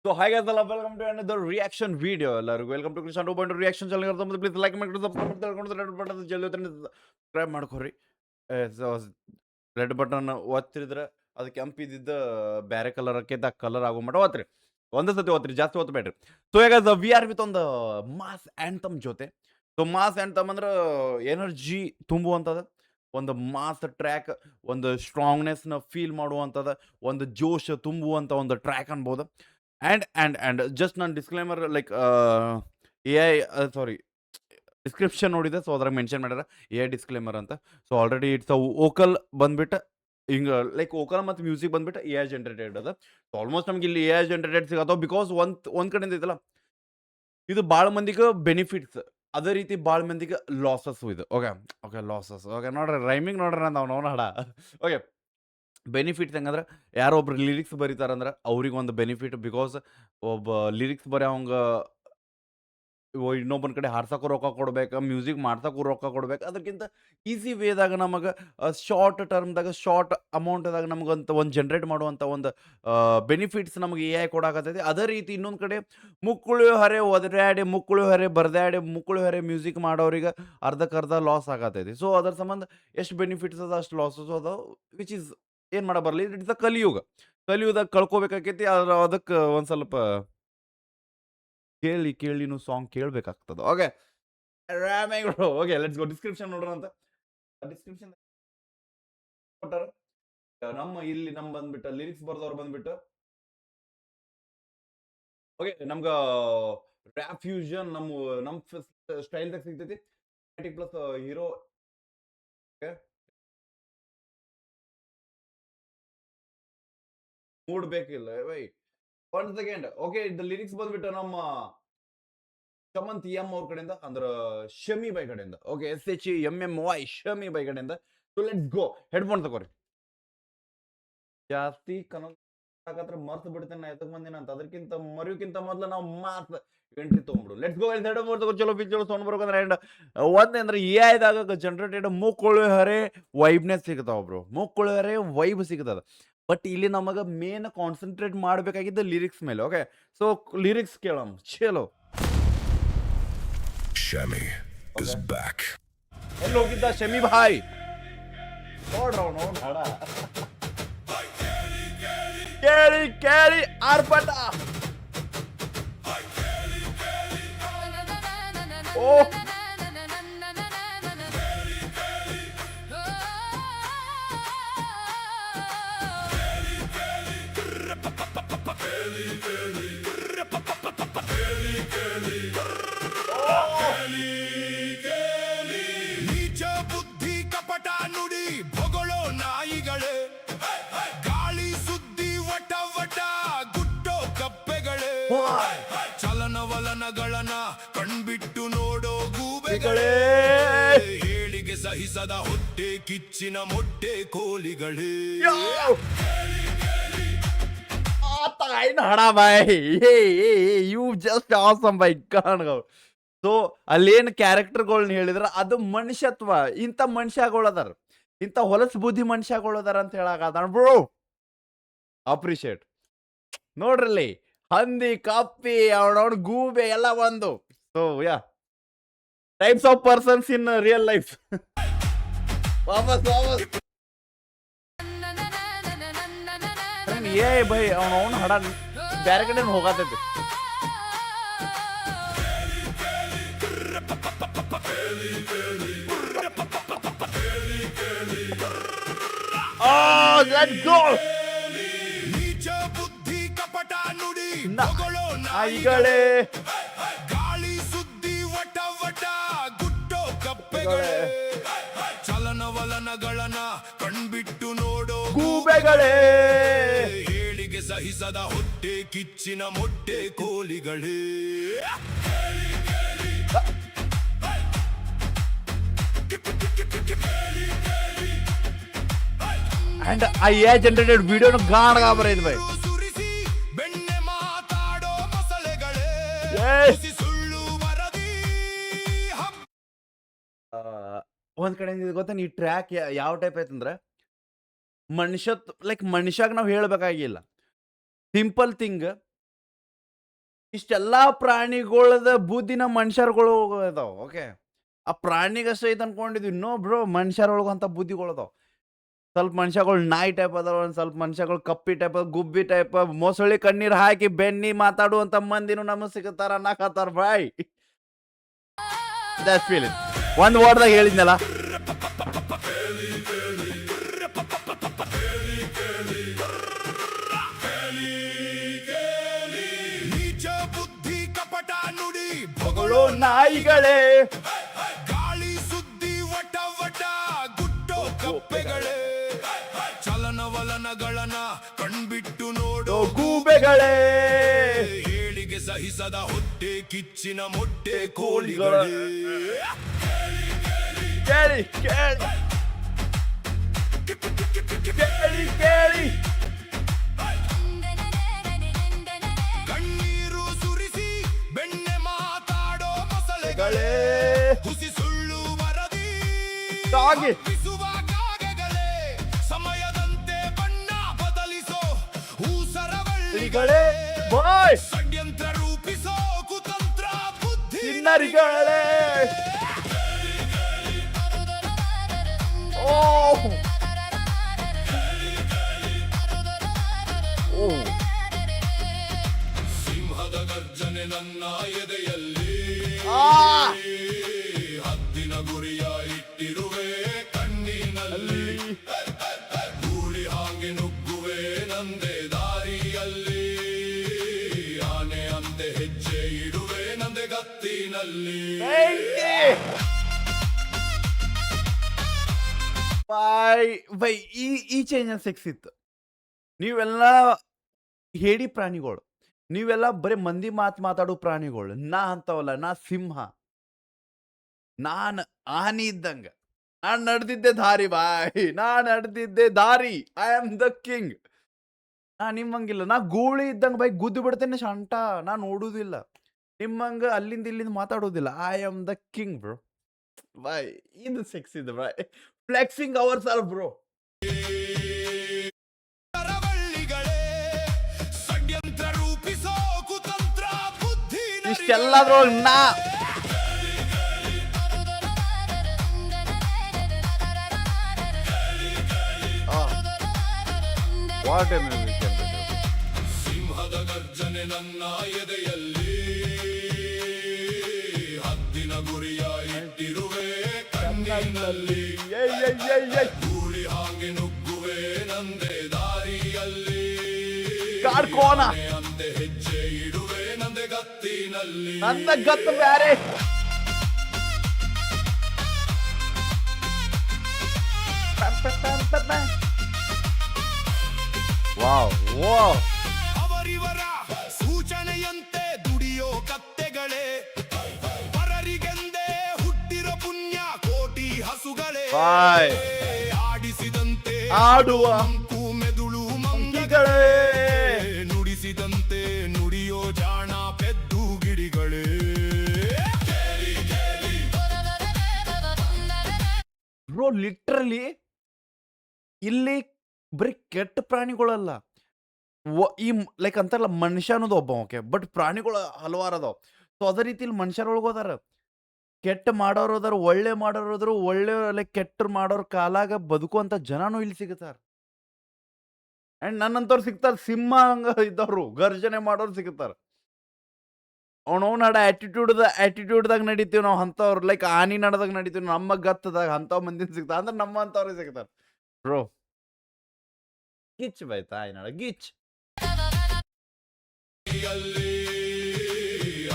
So hi guys, hello, welcome to another reaction video. ಎಲ್ಲರಿಗೂ welcome to Krishna 2.0 reaction channel ಇರುತ್ತೆ. Please like ಮಾಡಿ subscribe ಮಾಡ್ಕೊರಿ. Red button ಒತ್ತಿದ್ರೆ ಅದು ಕೆಂಪಿದ್ದ ಬೇರೆ ಕಲರ್ ಆಕೈತೆ, ಆ ಕಲರ್ ಆಗೋ ಮಟ ಒತ್ತಿರಿ. ಒಂದೇ ಸತಿ ಒತ್ತಿರಿ, ಜಾಸ್ತಿ ಒತ್ತಬೇಡ್ರಿ. ಸೊ ಈಗ ವಿ ಆರ್ ವಿತ್ ಒಂದು ಮಾಸ್ ಆಂಥಮ್ ಜೊತೆ. ಸೊ ಮಾಸ್ ಆಂಥಮ್ ಅಂದ್ರೆ ಎನರ್ಜಿ ತುಂಬುವಂಥದ್ದು, ಒಂದು ಮಾಸ್ ಟ್ರ್ಯಾಕ್, ಒಂದು ಸ್ಟ್ರಾಂಗ್ನೆಸ್ನ ಫೀಲ್ ಮಾಡುವಂಥದ್ದು, ಒಂದು ಜೋಶ್ ತುಂಬುವಂಥ ಒಂದು ಟ್ರ್ಯಾಕ್ ಅನ್ಬೋದು. And just ನಾನು disclaimer like A I sorry description ನೋಡಿದೆ. ಸೊ ಅದ್ರಾಗ ಮೆನ್ಷನ್ ಮಾಡ್ಯಾರ ಎ ಐ ಡಿಸ್ಕ್ಲೇಮರ್ ಅಂತ. ಸೊ ಆಲ್ರೆಡಿ ಇಟ್ಸ್ ವೋಕಲ್ ಬಂದ್ಬಿಟ್ಟು ಹಿಂಗೆ ಲೈಕ್ ವೋಕಲ್ ಮತ್ತು ಮ್ಯೂಸಿಕ್ ಬಂದ್ಬಿಟ್ಟು ಎ ಐ ಜನರೇಟೆಡ್ ಅದ. ಸೊ ಆಲ್ಮೋಸ್ಟ್ ನಮ್ಗೆ ಇಲ್ಲಿ ಎ ಐ ಜನರೇಟೆಡ್ ಸಿಗತ್ತವ ಬಿಕಾಸ್ ಒಂದ್ ಕಡೆಯಿಂದ ಐತಲ್ಲ, ಇದು ಭಾಳ ಮಂದಿಗೆ ಬೆನಿಫಿಟ್ಸ್, ಅದೇ ರೀತಿ ಭಾಳ ಮಂದಿಗೆ ಲಾಸಸ್ ಇದು. ಓಕೆ ಓಕೆ ಲಾಸಸ್ ಓಕೆ ನೋಡ್ರಿ, ರೈಮಿಂಗ್ ನೋಡ್ರಿ ನಾವು ಅವನ ಹಡ. ಓಕೆ, ಬೆನಿಫಿಟ್ಸ್ ಹೆಂಗಂದ್ರೆ, ಯಾರೋ ಒಬ್ರು ಲಿರಿಕ್ಸ್ ಬರೀತಾರಂದ್ರೆ ಅವ್ರಿಗೆ ಒಂದು ಬೆನಿಫಿಟ್. ಬಿಕಾಸ್ ಒಬ್ಬ ಲಿರಿಕ್ಸ್ ಬರೆಯೋಂಗ ಇನ್ನೊಬ್ಬನ ಕಡೆ ಹಾಡ್ಸಕ್ಕೂ ರೊಕ್ಕ ಕೊಡ್ಬೇಕು, ಮ್ಯೂಸಿಕ್ ಮಾಡ್ಸಕ್ಕೂ ರೊಕ್ಕ ಕೊಡ್ಬೇಕು. ಅದಕ್ಕಿಂತ ಈಸಿ ವೇದಾಗ ನಮಗೆ ಶಾರ್ಟ್ ಟರ್ಮ್ದಾಗ, ಶಾರ್ಟ್ ಅಮೌಂಟ್ದಾಗ ನಮಗಂತ ಒಂದು ಜನ್ರೇಟ್ ಮಾಡುವಂಥ ಒಂದು ಬೆನಿಫಿಟ್ಸ್ ನಮಗೆ ಎ ಐ ಕೊಡಾಕತ್ತೈತಿ. ಅದೇ ರೀತಿ ಇನ್ನೊಂದು ಕಡೆ ಮುಕ್ಕುಳು ಹರೆ ಒದರಾಡಿ, ಮುಕ್ಕುಳು ಹರೆ ಬರ್ದಾಡಿ, ಮುಕ್ಕುಳು ಹರೆ ಮ್ಯೂಸಿಕ್ ಮಾಡೋರಿಗೆ ಅರ್ಧಕ್ಕರ್ಧ ಲಾಸ್ ಆಗತೈತಿ. ಸೊ ಅದ್ರ ಸಂಬಂಧ ಎಷ್ಟು ಬೆನಿಫಿಟ್ಸ್ ಅದ ಅಷ್ಟು ಲಾಸಸ್ ಅದಾವ, ವಿಚ್ ಈಸ್ ಏನು ಮಾಡ ಬರಲಿ. ಇಟ್ಸ್ ಅ ಕಲಿಯುಗ. ಕಲಿಯುಗದಾಗ ಕಳ್ಕೊಬೇಕಾಕೈತಿ. ಅದಕ್ಕೆ ಒಂದು ಸ್ವಲ್ಪ ಕೇಳಿ ಕೇಳಿನೂ ಸಾಂಗ್ ಕೇಳಬೇಕಾಗ್ತದೆ. Okay Ramegowda. Okay let's go. Description ನೋಡೋಣ ಅಂತ. ಡಿಸ್ಕ್ರಿಪ್ಷನ್ ಕೊಟ್ಟಾರ. ಇಲ್ಲಿ ಬಂದ್ಬಿಟ್ಟು ಲಿರಿಕ್ಸ್ ಬರ್ದವ್ರು ಬಂದ್ಬಿಟ್ಟು ಓಕೆ ನಮ್ಗ ರ್ಯಾಪ್ ಫ್ಯೂಷನ್ ನಮ್ಮ ಸ್ಟೈಲ್ದಾಗ ಸಿಗ್ತೈತಿ. ಪ್ಲಸ್ ಹೀರೋ ಮೂಡ್ ಬೇಕಿಲ್ಲ ವೈ. One second. Okay the lyrics ಬಂದ್ಬಿಟ್ಟು ನಮ್ಮ ಶಮಂತ್ ಎಂ ಅವ್ರ ಕಡೆಯಿಂದ, ಅಂದ್ರ ಶಮಿ ಬೈ ಕಡೆಯಿಂದ. ಓಕೆ SHEMMY ಶಮಿ ಬೈ ಕಡೆಯಿಂದ. So let's go. ಹೆಡ್ಫೋನ್ ತಗೋರಿ. ಜಾಸ್ತಿ ಕನ್ನಡ ಮರ್ತು ಬಿಡ್ತೇನೆ ಎದಕ್ ಬಂದಿನ ಅಂತ. ಅದಕ್ಕಿಂತ ಮರಿಯೋಕ್ಕಿಂತ ಮೊದಲು ನಾವು ಮಾತ್ ಎಂಟ್ರಿ ತೊಗೊಂಡ್ಬಿಡು. Let's go. ಹೆಡ್ಫೋನ್ ತಗೋ. ಚಲೋ ಚಲೋ ಸೌಂಡ್ ಬರ್ಬೇಕಂದ್ರೆ ಅಂಡ್ ಒಂದಂದ್ರೆ ಎ ಐದಾಗ ಜನರೇಟೆಡ್ ಮುಕ್ಕುಳು ಹರೆ ವೈಬ್ನೆಸ್ ಸಿಗ್ತಾವ ಬ್ರೋ. ಮುಕ್ಕುಳು ಹರೆ ವೈಬ್ ಸಿಗ್ತದ. ಬಟ್ ಇಲ್ಲಿ ನಮಗೆ ಮೇನ್ ಕಾನ್ಸಂಟ್ರೇಟ್ ಮಾಡಬೇಕಾಗಿದ್ದ ಲಿರಿಕ್ಸ್ ಮೇಲೆ. ಓಕೆ ಸೊ ಲಿರಿಕ್ಸ್ ಕೇಳಮ್. ಚಲೋ. Shami is back. ಎಲ್ಲಿ ಹೋಗಿದ್ದ ಶಮಿ ಭಾಯ್? ನೋಡ್ರ ಅವ್ನು ಹಾಡ. ಕೇಳಿ ಕೇಳಿ ಆರ್ಭಟ. ಓ ನೀಚ ಬುದ್ಧಿ ಕಪಟ ನುಡಿ ಬೊಗಳೋ ನಾಯಿಗಳೇ, ಗಾಳಿ ಸುದ್ದಿ ವಟ ವಟ ಗುಟ್ಟೋ ಕಪ್ಪೆಗಳೇ, ಚಲನವಲನಗಳನ್ನ ಕಣ್ಬಿಟ್ಟು ನೋಡೋ ಗೂಬೆಗಳೇ, ಹೇಳಿಗೆ ಸಹಿಸದ ಹೊಟ್ಟೆ ಕಿಚ್ಚಿನ ಮೊಟ್ಟೆ ಕೋಲಿಗಳೇ. ತಾಯಿನ ಹಣ boy. You just awesome bye ಕಾಣ್ಗೋ. ಸೊ ಅಲ್ಲೇನು ಕ್ಯಾರೆಕ್ಟರ್ಗಳ್ನ ಹೇಳಿದ್ರ ಅದು ಮನುಷ್ಯತ್ವ. ಇಂಥ ಮನುಷ್ಯಗಳದಾರ, ಇಂಥ ಹೊಲಸು ಬುದ್ಧಿ ಮನುಷ್ಯಗಳದಾರ ಅಂತ ಹೇಳಾಕ ಬ್ರೋ. ಅಪ್ರಿಶಿಯೇಟ್. ನೋಡ್ರಲ್ಲಿ ಹಂದಿ, ಕಪ್ಪಿ, ಅವನವನ್ ಗೂಬೆ ಎಲ್ಲ ಒಂದು. So yeah types of persons in real life. ವಾಪಸ್ ವಾಪಸ್ ಏ ಬೈ ಅವನವನ್ ಹಡ ಬ್ಯಾರೆ ಕಡೆ ಹೋಗತೈತಿ. Let's go. ನೀಚ ಬುದ್ಧಿ ಕಪಟ ನುಡಿ ನಾಯಿಗಳೇ, ಗಾಳಿ ಸುದ್ದಿ ವಟ ವಟ ಗುಟ್ಟೋ ಕಪ್ಪೆಗಳೇ, ಚಲನವಲನಗಳನ್ನ ಕಣ್ಬಿಟ್ಟು ನೋಡೋ ಗೂಬೆಗಳೇ, ಹೇಳಿಗೆ ಸಹಿಸದ ಹೊಟ್ಟೆ ಕಿಚ್ಚಿನ ಮೊಟ್ಟೆ ಕೋಲಿಗಳೇ. ಅಂಡ್ ಆ ಎ ಜನರೇಟೆಡ್ ವಿಡಿಯೋನ ಗಾಣಗ ಬರೈದು ಬೈ. ಸುರಿಸಿ ಬೆಣ್ಣೆ ಮಾತಾಡೋ ಮೊಸಳೆಗಳೇ, ಸುಳ್ಳು ವರದಿ. ಒಂದ್ ಕಡೆ ಗೊತ್ತಾ ಈ ಟ್ರ್ಯಾಕ್ ಯಾವ ಟೈಪ್ ಐತಂದ್ರೆ, ಮನುಷ್ಯಾಗ ನಾವು ಹೇಳ್ಬೇಕಾಗಿಲ್ಲ. ಸಿಂಪಲ್ ಥಿಂಗ್ ಇಷ್ಟೆಲ್ಲಾ ಪ್ರಾಣಿಗಳದ ಬುದ್ಧಿನ ಮನುಷ್ಯರುಗಳು ಇದಾವ. ಓಕೆ, ಆ ಪ್ರಾಣಿಗಷ್ಟೇ ಐತೆ ಅನ್ಕೊಂಡಿದ್ವಿ. ನೋ ಬ್ರೋ, ಮನುಷ್ಯರೊಳಗೂ ಅಂತ ಬುದ್ಧಿಗಳು ಅದಾವ. ಸ್ವಲ್ಪ ಮನುಷ್ಯಗಳು ನಾಯಿ ಟೈಪ್ ಅದಾವ, ಒಂದ್ ಸ್ವಲ್ಪ ಮನುಷ್ಯಗಳು ಕಪ್ಪಿ ಟೈಪ್, ಗುಬ್ಬಿ ಟೈಪ್, ಮೊಸಳಿ ಕಣ್ಣೀರ್ ಹಾಕಿ ಬೆನ್ನಿ ಮಾತಾಡುವಂತ ಮಂದಿನೂ ನಮಗ್ ಸಿಗತಾರ ಅನ್ನಕತ್ತಾರ ಬಾಯ್. That's feeling. ಒಂದ್ ವರ್ಡ್ದಾಗ ಹೇಳಿದ್ನಲ್ಲ, ನೀಚ ಬುದ್ಧಿ ಕಪಟ ನುಡಿ ಹೊಗಳೋ ನಾಯಿಗಳೇ, ಗಾಳಿ ಸುದ್ದಿ ವಟ ವಟ ಗುಟ್ಟೋ ಕಪ್ಪೆಗಳೇ, ಚಲನವಲನಗಳನ್ನ ಕಣ್ಬಿಟ್ಟು ನೋಡೋ ಗೂಬೆಗಳೇ, ಏಳಿಗೆ ಸಹಿಸದ ಹೊಟ್ಟೆ ಕಿಚ್ಚಿನ ಮೊಟ್ಟೆ ಕೋಳಿಗಳೇ. ಕೇಳಿ ಕೇಳಿ ಕೇಳಿ ಕೇಳಿ, ಕಣ್ಣೀರು ಸುರಿಸಿ ಬೆಣ್ಣೆ ಮಾತಾಡೋ ಮೊಸಳೆಗಳೇ, ಹುಸಿ ಸುಳ್ಳು ವರದಿ ಕಾಗೆ. ತಪ್ಪಿಸುವ ಕಾಗೆಗಳೇ, ಸಮಯದಂತೆ ಬಣ್ಣ ಬದಲಿಸೋ ಊಸರವಳ್ಳಿಗಳೇ, ಬಾಯ್ ಷಡ್ಯಂತ್ರ ರೂಪಿಸೋ ಕುತಂತ್ರ ಬುದ್ಧಿ ಚಿನ್ನರಿಗಳೇ. ಓ ಓ, ಸಿಂಹದ ಗರ್ಜನೆ ನನ್ನ ಎದೆಯಲ್ಲಿ, ಆ ಹದ್ದಿನ ಗುರಿಯ ಇಟ್ಟಿರುವೆ ಕಣ್ಣಿನಲ್ಲಿ, ಧೂಳಿ ಹಾಗೆ ನುಗ್ಗುವೆ ನಂದೆ ದಾರಿಯಲ್ಲಿ, ಆನೆ ಅಂತೆ ಹೆಜ್ಜೆ ಇಡುವೆ ನಂದೆ ಗತ್ತಿನಲ್ಲಿ. ಬಾಯ್ ಬೈ, ಈ ಚೇಂಜಸ್ ಸಿಕ್ಸಿತ್ತು. ನೀವೆಲ್ಲ ಹೇಡಿ ಪ್ರಾಣಿಗಳು, ನೀವೆಲ್ಲ ಬರೀ ಮಂದಿ ಮಾತಾಡೋ ಪ್ರಾಣಿಗಳು. ನಾ ಅಂತವಲ್ಲ, ನಾ ಸಿಂಹ, ನಾನ್ ಆನಿ ಇದ್ದಂಗ. ನಾನ್ ನಡೆದಿದ್ದೆ ದಾರಿ ಬಾಯ್, ನಾ ನಡೆದಿದ್ದೆ ದಾರಿ. I am the king. ನಾ ನಿಮ್ಮಂಗಿಲ್ಲ, ನಾ ಗೂಳಿ ಇದ್ದಂಗ ಬಾಯ್, ಗುದ್ದು ಬಿಡ್ತೇನೆ ಶಂಟ. ನಾ ನೋಡುದಿಲ್ಲ ನಿಮ್ಮಂಗ ಅಲ್ಲಿಂದ ಇಲ್ಲಿಂದ ಮಾತಾಡೋದಿಲ್ಲ. I am the king bro boy. ಇದು ಸೆಕ್ಸ್ ಇದೆ boy, flexing our self bro. ಊಸರವಳ್ಳಿಗಳೇ, ಷಡ್ಯಂತ್ರ ರೂಪಿಸೋ ಕುತಂತ್ರ ಬುದ್ಧಿ ಇಷ್ಟೆಲ್ಲದ್ರೊಳಗೆ ನಾ ವಾಟ್ ಸಿಂಹದ ಗರ್ಜನೆ ನನ್ನ ಎದೆಯಲ್ಲಿ, ಹದ್ದಿನ ಗುರಿಯ ಇಟ್ಟಿರುವೆ ಕಣ್ಣಿನಲ್ಲಿ, ಧೂಳಿ ಹಾಗೆ ನುಗ್ಗುವೆ ನಂದೆ ದಾರಿಯಲ್ಲಿ, ಕಾಡ್ಕೋನ ಆನೆ ಅಂತೆ ಹೆಜ್ಜೆ ಇಡುವೆ ನಂದೆ ಗತ್ತಿನಲ್ಲಿ. ನನ್ನ ಗತ್ತು ಬ್ಯಾರೆ. ವಾವ್ ವಾವ್, ಅವರಿವರ ಸೂಚನೆಯಂತೆ ದುಡಿಯೋ ಕತ್ತೆಗಳೇ, ಪರರಿಗೆಂದೇ ಹುಟ್ಟಿರೋ ಪುಣ್ಯ ಕೋಟಿ ಹಸುಗಳೇ, ಬಾಯ್ ಆಡಿಸಿದಂತೆ ಆಡುವ ಮಂಕು ಮೆದುಳು ಮಂಕಿಗಳೇ, ಮಂಗಿಗಳೇ, ನುಡಿಸಿದಂತೆ ನುಡಿಯೋ ಜಾಣ ಪೆದ್ದು ಗಿಡಿಗಳೇ. ಬ್ರೋ ಲಿಟ್ರಲಿ ಇಲ್ಲಿ ಬರೀ ಕೆಟ್ಟ ಪ್ರಾಣಿಗಳಲ್ಲ. ಈ ಲೈಕ್ ಅಂತಾರಲ್ಲ, ಮನುಷ್ಯ ಅನ್ನೋದು ಒಬ್ಬ ಓಕೆ, ಬಟ್ ಪ್ರಾಣಿಗಳು ಹಲವಾರು ಅದಾವ. ಸೊ ಅದೇ ರೀತಿ ಇಲ್ಲಿ ಮನುಷ್ಯರೊಳಗೆ ಹೋದಾರ, ಕೆಟ್ಟ ಮಾಡೋರು ಅದಾರ, ಒಳ್ಳೆ ಮಾಡೋರು ಅದಾರು, ಒಳ್ಳೆ ಲೈಕ್ ಕೆಟ್ಟ ಮಾಡೋರ್ ಕಾಲಾಗ ಬದುಕುವಂತ ಜನನೂ ಇಲ್ಲಿ ಸಿಗುತ್ತಾರ. ಅಂಡ್ ನನ್ನಂತವ್ರು ಸಿಗ್ತಾರ, ಸಿಂಹ ಹಂಗ ಇದ್ದವ್ರು ಗರ್ಜನೆ ಮಾಡೋರು ಸಿಗುತ್ತಾರ. ಅವ್ನವ್ನ ನಡ ಆಟಿಟ್ಯೂಡ್ದಾಗ ನಡಿತೀವಿ ನಾವು ಅಂತವ್ರು, ಲೈಕ್ ಆನಿ ನಡದಾಗ ನಡಿತೀವಿ, ನಮ್ಮ ಗತ್ತದಾಗ ಅಂತವ್ ಮಂದಿನ ಸಿಗ್ತಾರ. ಅಂದ್ರೆ ನಮ್ಮ ಅಂತವ್ರಿಗೆ ಸಿಗ್ತಾರ ಬ್ರೋ. ಗಿಚ್ ಬೈ ತಾಯಿ ನಡ ಗಿಚ್. ಯಲ್ಲಿ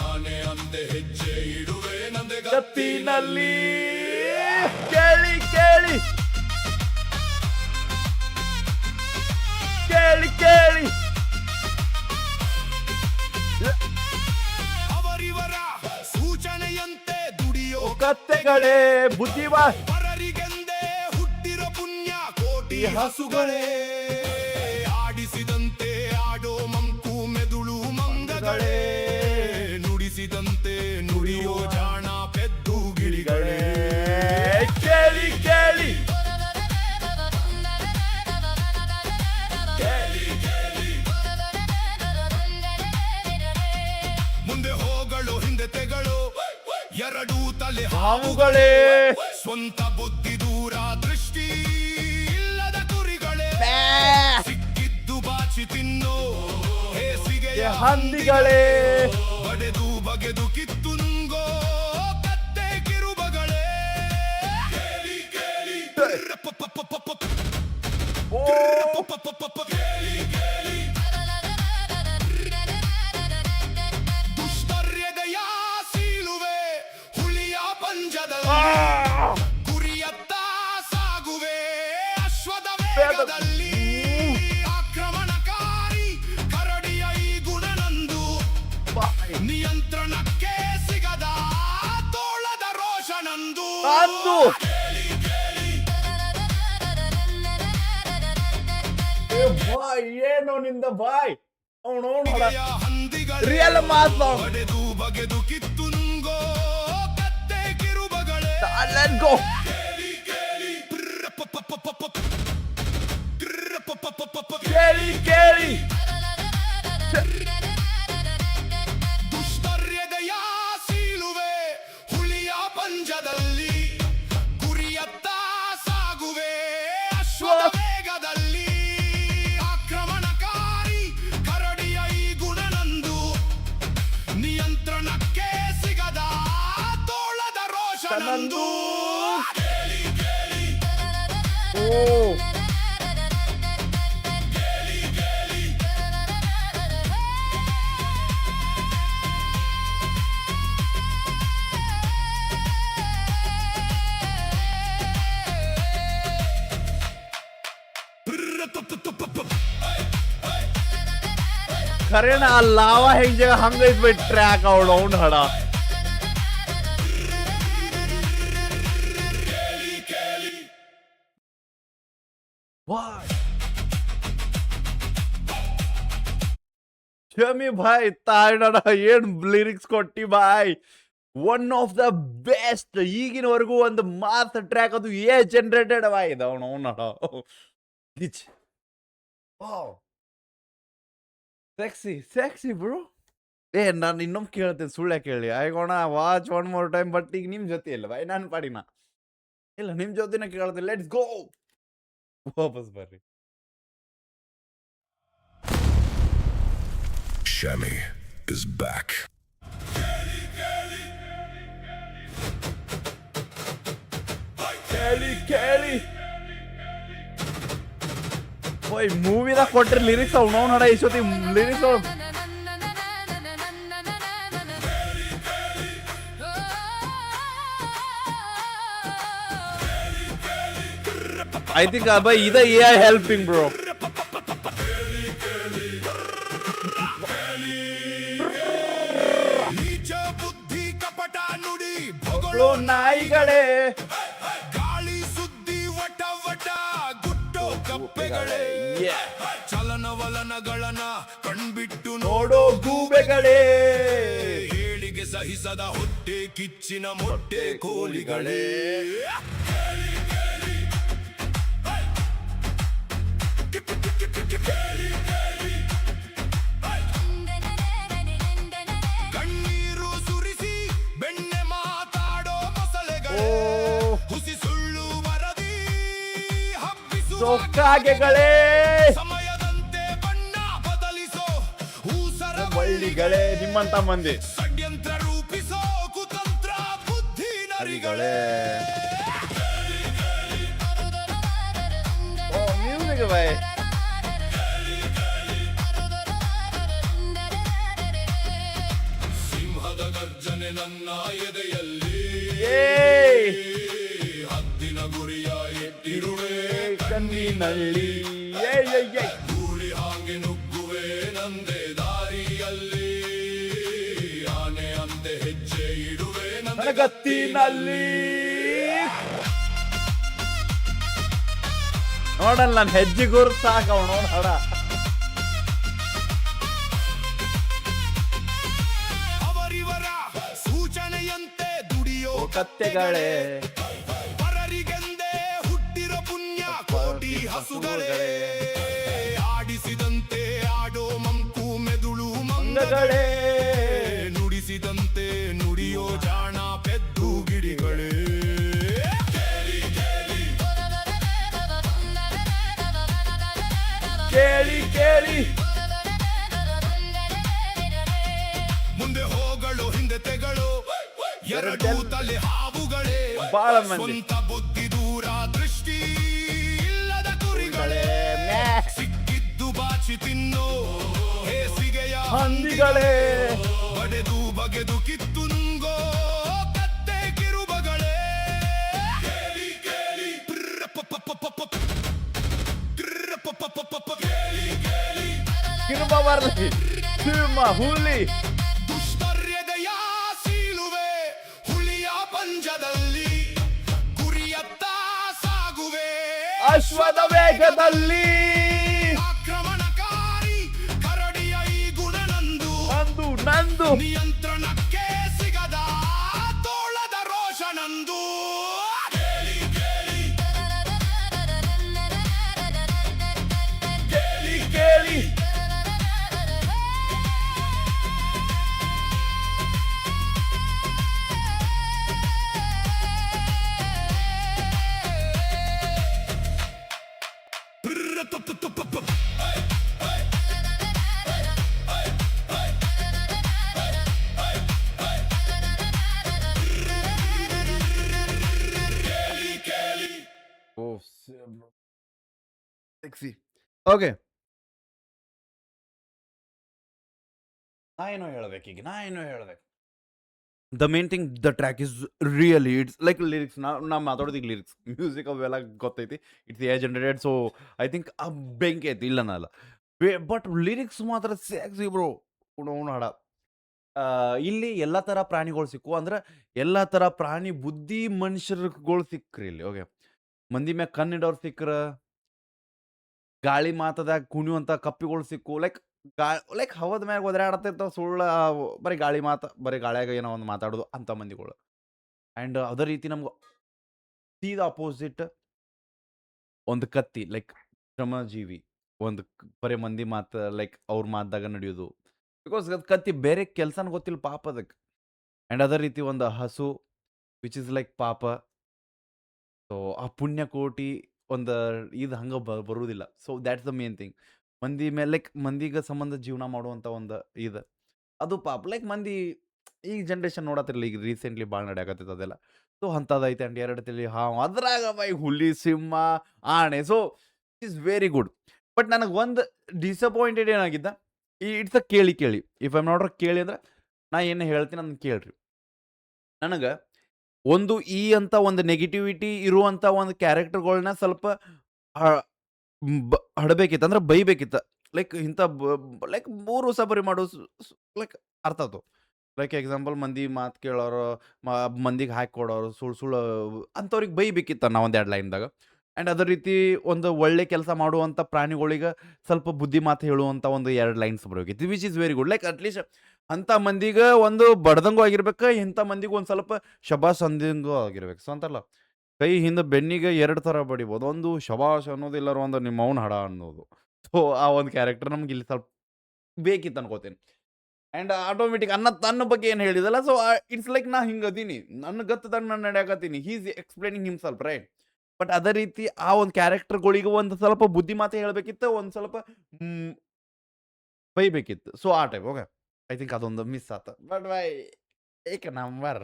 ಆನೆ ಅಂತೆ ಹೆಜ್ಜೆ ಇಡುವೆ ನಂದೆ ಗತ್ತಿನಲ್ಲಿ ಕೇಳಿ ಕೇಳಿ ಕೇಳಿ ಕೇಳಿ, ಅವರಿವರ ಸೂಚನೆಯಂತೆ ದುಡಿಯೋ ಕತ್ತೆಗಳೇ ಬುದ್ಧಿವಾ ಪರರಿಗೆಂದೇ ಹುಟ್ಟಿರೋ ಪುಣ್ಯ ಕೋಟಿ ಹಸುಗಳೇ, ಆಡಿಸಿದಂತೆ ಆಡೋ ಮಂಕು ಮೆದುಳು ಮಂಗಗಳೇ, ನುಡಿಸಿದಂತೆ ನುಡಿಯೋ ಜಾಣ ಪೆದ್ದು ಗಿಳಿಗಳೇ. ಕೇಳಿ ಕೇಳಿ ತಲೆ ಹಾವುಗಳೇ ಸ್ವಂತ ಬುದ್ಧಿ ದೂರ ದೃಷ್ಟಿ ಇಲ್ಲದ ಕುರಿಗಳೇ ಸಿಕ್ಕಿದ್ದು ಬಾಚಿ ತಿನ್ನೋ ಹೇಸಿಗೆಯ ಹಂದಿಗಳೇ ಬಡೆದು ಬಗೆದು ಕಿತ್ತು ನುಂಗೋ ಕತ್ತೆ ಕಿರುಬಗಳೇ ಕೇಳಿ ಕೇಳಿ ಕೇಳಿ ಕೇಳಿ ದುಷ್ಟರ್ಯದಯ ಸೀಳುವೆ ಹುಲಿಯ ಪಂಜದಲ್ಲಿ ಗುರಿಯತ್ತ ಸಾಗುವೆ ಅಶ್ವದ ವೇಗದಲ್ಲಿ ಆಕ್ರಮಣಕಾರಿ ಕರಡಿಯ ಈ ಗುಣನಂದು ನಿಯಂತ್ರಣಕ್ಕೆ ಸಿಗದ ತೋಳದ ರೋಷನಂದು ಅಂದು ಬಾಯ್ ಏನು ನಿಂದ ಬಾಯ್ ಅವನು ರಿಯಲ್ ಮಾಸ್ ಬಡೆದು ಬಗೆದು ಕಿತ್ತು ನುಂಗೋ ಕತ್ತೆ ಕಿರುಬಗಳೇ ಲೆಟ್ಸ್ ಗೋ ಕೇಳಿ ಕೇಳಿ ಕೇಳಿ ಕೇಳಿ ದುಷ್ಟರ್ಯದಯ ಸೀಳುವೆ ಹುಲಿಯ ಪಂಜದಲ್ಲಿ ಗುರಿಯತ್ತ ಸಾಗುವೆ ಅಶ್ವದ ವೇಗದಲ್ಲಿ ಆಕ್ರಮಣಕಾರಿ ಕರಡಿಯ ಈ ಗುಣನಂದು ನಿಯಂತ್ರಣಕ್ಕೆ ಸಿಗದ ತೋಳದ ರೋಷನಂದು ಕೇಳಿ ಕೇಳಿ ಓ ಕೇಳಿ ಕೇಳಿ ಖರೇನ ಆ ಲಾವಾ ಹೆಂಗ್ ಜಾಗ ಹಂಗೈತ್ ಬೈ ಟ್ರ್ಯಾಕ್ ಅವಳು ಅವ್ನು ಹಡ ಕೇಳಿ ಕೇಳಿ ಶಮಿ ಭಾಯ್ ತಾಯ್ನಡ ಏನ್ ಲಿರಿಕ್ಸ್ ಕೊಟ್ಟಿ ಬಾಯ್ ಒನ್ ಆಫ್ ದ ಬೆಸ್ಟ್ ಈಗಿನವರೆಗೂ ಒಂದು ಮಾಸ್ ಟ್ರ್ಯಾಕ್ ಅದು ಜನರೇಟೆಡ್ ಬಾಯ್ ಇದು ಅವನು ಅವನಡ ಸೆಕ್ಸಿ ಬ್ರೋ ನಾನು ಇನ್ನೊಮ್ಮೆ ಕೇಳ್ತೇನೆ ಸುಳ್ಳೆ ಕೇಳಿ I gonna watch one more time but ಈಗ ನಿಮ್ ಜೊತೆ ಇಲ್ಲ ಬಾಯ್ ನಾನು ಪಾಡಿನ ಇಲ್ಲ ನಿಮ್ ಜೊತೆನ ಕೇಳ್ತೇನೆ ಲೆಟ್ಸ್ ಗೋ ವಾಪಸ್ ಬರ್ರಿ Shammy is back. ಕೇಳಿ ಓಯ್ ಮೂವಿದಾಗ ಕೊಟ್ರಿ ಲಿರಿಕ್ಸ್ ಅವ್ ನೋಡ್ ಹಡ ಇಷ್ಟೊತ್ತಿ ಲಿರಿಕ್ಸ್ ಐ ಥಿಂಕ್ ಬೈ ಇದ ಎ ಹೆಲ್ಪಿಂಗ್ ಬ್ರೋ ನೀಚ ಬುದ್ಧಿ ಕಪಟ ನುಡಿ ನಾಯಿಗಳೇ ಗಾಳಿ ಸುದ್ದಿ ವಟ ವಟ ಗುಟ್ಟೋ ಕಪ್ಪೆಗಳೇ ಚಲನವಲನಗಳನ್ನ ಕಣ್ಬಿಟ್ಟು ನೋಡೋ ಗೂಬೆಗಳೇ ಹೇಳಿಗೆ ಸಹಿಸದ ಹೊಟ್ಟೆ ಕಿಚ್ಚಿನ ಮೊಟ್ಟೆ ಕೋಲಿಗಳೇ ಕಣ್ಣೀರು ಸುರಿಸಿ ಬೆಣ್ಣೆ ಮಾತಾಡೋ ಮೊಸಳೆಗಳೇ ಹುಸಿ ಸುಳ್ಳು ವರದಿ ಹಬ್ಬಿಸುವ ಕಾಗೆಗಳೇ ಸಮಯದಂತೆ ಬಣ್ಣ ಬದಲಿಸೋ ಊಸರ ಬಳ್ಳಿಗಳೇ ನಿಮ್ಮಂತ ಮಂದಿ ಷಡ್ಯಂತ್ರ ರೂಪಿಸೋ ಕುತಂತ್ರ ಬುದ್ಧಿ ನರಿಗಳೇ ಮ್ಯೂಸಿಕ್ ಬಾಯ್ ಸಿಂಹದ ಗರ್ಜನೆ ನನ್ನ ಎದೆಯಲ್ಲಿ ಹದ್ದಿನ ಗುರಿಯ ಇಟ್ಟಿರುವೆ ಕಣ್ಣಿನಲ್ಲಿ ಧೂಳಿ ಹಾಗೆ ನುಗ್ಗುವೆ ನಂದೆ ದಾರಿಯಲ್ಲಿ ಆನೆ ಅಂತೆ ಹೆಜ್ಜೆ ಇಡುವೆ ನನ್ನ ಗತ್ತಿನಲ್ಲಿ ನೋಡಲ್ಲ ನಾನು ಹೆಜ್ಜೆ ಗುರು ಸಾಕ ನೋಡ ಹಡ ಅವರಿವರ ಸೂಚನೆಯಂತೆ ದುಡಿಯೋ ಕತ್ತೆಗಳೇ ಪರರಿಗೆಂದೇ ಹುಟ್ಟಿರೋ ಪುಣ್ಯ ಕೋಟಿ ಹಸುಗಳೇ ಆಡಿಸಿದಂತೆ ಆಡೋ ಮಂಕು ಮೆದುಳು ಮಂಗಗಳೇ ನುಡಿಸಿದಂತೆ ನುಡಿಯೋ ಜಾಣ ಪೆದ್ದು ಗಿಡ ಮುಂದೆ ಹೋಗಳು ಹಿಂದೆ ತೆಗಳು ಎರಡು ತಲೆ ಹಾವುಗಳೇ ಬಾಳ ಮಂದಿ ಸ್ವಂತ ಬುದ್ಧಿ ದೂರ ದೃಷ್ಟಿ ಇಲ್ಲದ ಕುರಿಗಳೇ ಸಿಕ್ಕಿದ್ದು ಬಾಚಿ ತಿನ್ನೋ ಹೇಸಿಗೆಯ ಹಂದಿಗಳೇ ಬಡೆದು ಬಗೆದು ಕಿತ್ತು ನುಂಗೋ ಕತ್ತೆ ಕಿರುಬಗಳೇ ಕೇಳಿ ಕೇಳಿ ಕೇಳಿ ಕೇಳಿ ಕಿರುಬ ಬರ್ಲಿ ಸಿಂಹ ಹುಲಿ ದುಷ್ಟರ್ಯದೆಯ ಸೀಲುವೆ ಹುಲಿಯ ಪಂಜದಲ್ಲಿ ಗುರಿಯತ್ತ ಸಾಗುವೆ ಅಶ್ವದ ವೇಗದಲ್ಲಿ ಆಕ್ರಮಣಕಾರಿ ಕರಡಿಯ ಈ ಗುಣ ನಂದು ನಂದು ನಂದು ನಿಯಂತ್ರಣಕ್ಕೆ ಸಿಗದ ತೋಳದ ರೋಷ ನಂದು ಕೇಳಿ ಕೇಳಿ ಕೇಳಿ ಕೇಳಿ ಓ ಸೆಕ್ಸಿ ಓಕೆ ನಾ ಏನೋ ಹೇಳ್ಬೇಕು the main thing the track is really it's like lyrics ನಾ ಮಾತಾಡೋದಿಗೆ ಲಿರಿಕ್ಸ್ ಮ್ಯೂಸಿಕ್ ಅವೆಲ್ಲ ಗೊತ್ತೈತಿ it's A generated so I think ಆ ಬೆಂಕಿ ಐತಿ ಇಲ್ಲನಲ್ಲ ಬಟ್ ಲಿರಿಕ್ಸ್ ಮಾತ್ರ ಸ್ಯಾಕ್ಸಿ ಬ್ರೋ ಉಣೋಣ ಹಾಡ ಇಲ್ಲಿ ಎಲ್ಲ ಥರ ಪ್ರಾಣಿಗಳು ಸಿಕ್ಕು ಅಂದ್ರೆ ಎಲ್ಲ ಥರ ಪ್ರಾಣಿ ಬುದ್ಧಿ ಮನುಷ್ಯರುಗಳು ಸಿಕ್ಕ್ರಿ ಇಲ್ಲಿ ಓಕೆ ಮಂದಿ ಮ್ಯಾಗ ಕಣ್ಣಿಡೋರು ಸಿಕ್ಕ್ರ ಗಾಳಿ ಮಾತದಾಗ ಕುಣಿಯುವಂಥ ಕಪ್ಪಿಗಳು ಸಿಕ್ಕು ಲೈಕ್ ಹವದ ಮ್ಯಾಗ ಒದರಾಡತ್ತಿರ್ತಾವ ಸುಳ್ಳು ಬರೀ ಗಾಳಿ ಮಾತು ಬರೀ ಗಾಳಿಯಾಗ ಏನೋ ಒಂದು ಮಾತಾಡೋದು ಅಂಥ ಮಂದಿಗಳು ಆ್ಯಂಡ್ ಅದೇ ರೀತಿ ನಮ್ಗೆ ಸೀದಾ ಅಪೋಸಿಟ್ ಒಂದು ಕತ್ತಿ ಲೈಕ್ ಶ್ರಮಜೀವಿ ಒಂದು ಬರೀ ಮಂದಿ ಮಾತು ಲೈಕ್ ಅವ್ರ ಮಾತಾಗ ನಡೆಯೋದು ಬಿಕಾಸ್ ಅದು ಕತ್ತಿ ಬೇರೆ ಕೆಲಸನ ಗೊತ್ತಿಲ್ಲ ಪಾಪ ಅದಕ್ಕೆ ಆ್ಯಂಡ್ ಅದೇ ರೀತಿ ಒಂದು ಹಸು ವಿಚ್ ಇಸ್ ಲೈಕ್ ಪಾಪ ಸೊ ಆ ಪುಣ್ಯಕೋಟಿ ಒಂದು ಇದು ಹಂಗೆ ಬರುವುದಿಲ್ಲ so that's the main thing ಮಂದಿ ಮೇಲೆ ಲೈಕ್ ಮಂದಿಗೆ ಸಂಬಂಧ ಜೀವನ ಮಾಡುವಂಥ ಒಂದು ಇದು ಅದು ಪಾಪ ಲೈಕ್ ಮಂದಿ ಈಗ ಜನ್ರೇಷನ್ ನೋಡತ್ತಿರಲ್ಲ ಈಗ ರೀಸೆಂಟ್ಲಿ ಭಾಳ ನಡೆಯಕತ್ತೈತೆ ಅದೆಲ್ಲ ಸೊ ಅಂಥದ್ದೈತೆ ಆ್ಯಂಡ್ ಎರಡು ತಲೆ ಹಾವು ಅದ್ರಾಗ ಬೈ ಹುಲಿ ಸಿಂಹ ಆಣೆ so is very good but ನನಗೆ ಒಂದು ಡಿಸಪಾಯಿಂಟೆಡ್ ಏನಾಗಿದ್ದ ಇಟ್ಸ್ ಅ ಕೇಳಿ ಕೇಳಿ ಇಫ್ ಐಮ್ ನಾಟ್ ಕೇಳಿ ಅಂದ್ರೆ ನಾ ಏನು ಹೇಳ್ತೀನಿ ಅದನ್ನ ಕೇಳ್ರಿ ನನಗೆ ಒಂದು ಈ ಅಂತ ಒಂದು ನೆಗೆಟಿವಿಟಿ ಇರುವಂಥ ಒಂದು ಕ್ಯಾರೆಕ್ಟರ್ಗಳನ್ನ ಸ್ವಲ್ಪ ಹಡಬೇಕಿತ್ತು ಅಂದ್ರೆ ಬೈಬೇಕಿತ್ತು ಲೈಕ್ ಇಂಥ ಲೈಕ್ 3 ಸಬರಿ ಮಾಡೋ ಲೈಕ್ ಅರ್ಥ ಆಯ್ತು ಲೈಕ್ ಎಕ್ಸಾಂಪಲ್ ಮಂದಿ ಮಾತು ಕೇಳೋರು ಮಂದಿಗೆ ಹಾಕಿ ಕೊಡೋರು ಸುಳ್ಳು ಅಂಥವ್ರಿಗೆ ಬೈಬೇಕಿತ್ತು ನಾವು ಒಂದು 2 ಲೈನ್ದಾಗ ಆ್ಯಂಡ್ ಅದೇ ರೀತಿ ಒಂದು ಒಳ್ಳೆ ಕೆಲಸ ಮಾಡುವಂಥ ಪ್ರಾಣಿಗಳಿಗೆ ಸ್ವಲ್ಪ ಬುದ್ಧಿ ಮಾತು ಹೇಳುವಂಥ ಒಂದು 2 ಲೈನ್ಸ್ ಬರಬೇಕಿತ್ತು which is very good like at least ಅಂಥ ಮಂದಿಗೆ ಒಂದು ಬಡ್ದಂಗೂ ಆಗಿರ್ಬೇಕು ಇಂಥ ಮಂದಿಗೆ ಒಂದು ಸ್ವಲ್ಪ ಶಬಾಷ್ ಅಂದಿಂಗೂ ಆಗಿರ್ಬೇಕು ಸೊ ಅಂತಲ್ಲ ಕೈ ಹಿಂದೆ ಬೆನ್ನಿಗೆ 2 ಥರ ಬಡಿಬೋದು ಒಂದು ಶಬಾಷ್ ಅನ್ನೋದು ಇಲ್ಲರ ಒಂದು ನಿಮ್ಮ ಅವ್ನ ಹಡ ಅನ್ನೋದು ಸೊ ಆ ಒಂದು ಕ್ಯಾರೆಕ್ಟರ್ ನಮ್ಗೆ ಇಲ್ಲಿ ಸ್ವಲ್ಪ ಬೇಕಿತ್ತು ಅನ್ಕೋತೀನಿ ಆ್ಯಂಡ್ ಆಟೋಮೆಟಿಕ್ ತನ್ನ ಬಗ್ಗೆ ಏನು ಹೇಳಿದಲ್ಲ ಸೊ ಇಟ್ಸ್ ಲೈಕ್ ನಾ ಹಿಂಗೆ ಅದೀನಿ ನನ್ನ ಗತ್ತದಾಗ ನಾನು ನಡೆಯಾಕತ್ತೀನಿ he's explaining himself right but ಅದೇ ರೀತಿ ಆ ಒಂದು ಕ್ಯಾರೆಕ್ಟರ್ಗಳಿಗೆ ಒಂದು ಸ್ವಲ್ಪ ಬುದ್ಧಿ ಮಾತೆ ಹೇಳಬೇಕಿತ್ತು ಒಂದು ಸ್ವಲ್ಪ ಬೈಬೇಕಿತ್ತು ಸೊ ಆ ಟೈಪ್ ಓಕೆ ಐ ಥಿಂಕ್ ಅದೊಂದು ಮಿಸ್ ಆತ ಬಟ್ ಬೈ एक नंबर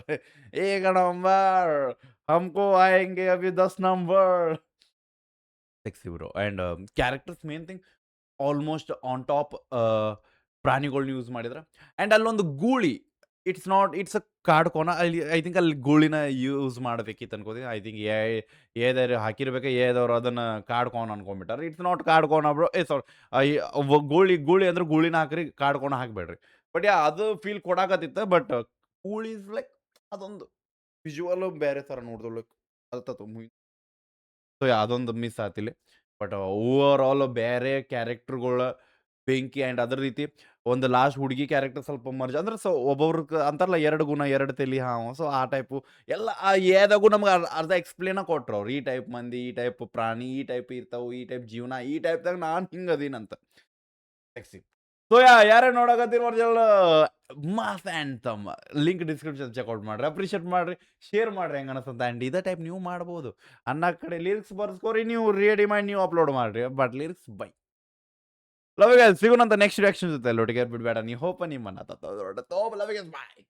एक नंबर हमको आएंगे अभी 10 number sexy bro and characters main thing almost on top ಪ್ರಾಣಿಗಳನ್ನ ಯೂಸ್ ಮಾಡಿದ್ರೆ ಆ್ಯಂಡ್ ಅಲ್ಲೊಂದು ಗೂಳಿ ಇಟ್ಸ್ ಅ ಕಾಡ್ಕೋನ ಅಲ್ಲಿ ಐ ಥಿಂಕ್ ಅಲ್ಲಿ ಗೂಳಿನ ಯೂಸ್ ಮಾಡಬೇಕಿತ್ತು ಅನ್ಕೋತೀನಿ ಐ ಥಿಂಕ್ ಏದಾರು ಹಾಕಿರ್ಬೇಕು ಏದವ್ರು ಅದನ್ನು ಕಾಡ್ಕೋನ ಅನ್ಕೊಂಡ್ಬಿಟ್ಟಾರೆ ಇಟ್ಸ್ ನಾಟ್ ಕಾಡ್ಕೋನ ಬ್ರೋ ಸಾರಿ ಗೂಳಿ ಅಂದ್ರೆ ಗೂಳಿನ ಹಾಕ್ರಿ ಕಾಡ್ಕೋನ ಹಾಕ್ಬೇಡ್ರಿ ಬಟ್ ಅದು ಫೀಲ್ ಕೊಡಾಕತ್ತಿತ್ತು ಬಟ್ ಕೂಲ್ ಈಸ್ ಲೈಕ್ ಅದೊಂದು ವಿಜುವಲ್ ಬೇರೆ ಥರ ನೋಡಿದ್ರು ಲೈಕ್ ಅಲ್ತತ್ತು ಮೂವಿ ಸೊ ಅದೊಂದು ಮಿಸ್ ಆತಿಲ್ಲ ಬಟ್ ಓವರ್ ಆಲ್ ಬೇರೆ ಕ್ಯಾರೆಕ್ಟರ್ಗಳ ಬೆಂಕಿ ಆ್ಯಂಡ್ ಅದ್ರ ರೀತಿ ಒಂದು ಲಾಸ್ಟ್ ಹುಡುಗಿ ಕ್ಯಾರೆಕ್ಟರ್ ಸ್ವಲ್ಪ ಮರ್ಜ್ ಅಂದ್ರೆ ಸೊ ಒಬ್ಬೊಬ್ರಿಗೆ ಅಂತಾರಲ್ಲ 2 ಗುಣ 2 ತಲಿ ಹಾವು ಸೊ ಆ ಟೈಪು ಎಲ್ಲ ಆ ಏದಾಗೂ ನಮ್ಗೆ ಅರ್ಧ ಎಕ್ಸ್ಪ್ಲೇನ ಕೊಟ್ರು ಅವ್ರು ಈ ಟೈಪ್ ಮಂದಿ ಈ ಟೈಪ್ ಪ್ರಾಣಿ ಈ ಟೈಪ್ ಇರ್ತಾವೆ ಈ ಟೈಪ್ ಜೀವನ ಈ ಟೈಪ್ದಾಗ ನಾನು ಹಿಂಗೆ ಅದೀನಂತ ಸೆಕ್ಸಿ ಸೊ ಯಾರೇ ನೋಡಕತ್ತೀರಿ ಒರಿಜಿನಲ್ ಮಾಸ್ ಆ್ಯಂಡ್ ತಮ್ಮ ಲಿಂಕ್ ಡಿಸ್ಕ್ರಿಪ್ಷನ್ ಚೆಕ್ಔಟ್ ಮಾಡ್ರಿ ಅಪ್ರಿಷಿಯೇಟ್ ಮಾಡ್ರಿ ಶೇರ್ ಮಾಡ್ರಿ ಹೆಂಗೆ ಅನಿಸುತ್ತೆ ಆ್ಯಂಡ್ ಇದೇ ಟೈಪ್ ನೀವು ಮಾಡ್ಬೋದು ಅನ್ನೋ ಕಡೆ ಲಿರಿಕ್ಸ್ ಬರ್ಸ್ಕೋರಿ ನೀವು ರೆಡಿ ಮಾಡಿ ನೀವು ಅಪ್ಲೋಡ್ ಮಾಡ್ರಿ but lyrics bye love you guys ಸಿಗೋಣಂತ ನೆಕ್ಸ್ಟ್ ರಿಯಾಕ್ಷನ್ ಜೊತೆ ಒಟ್ಟಿಗೆ ಬಿಡಬೇಡ ನೀ ಹೋಪ ನಿಮ್ಮನ್ನ ಲವ್ ಯು ಗೈಸ್ ಬಾಯ್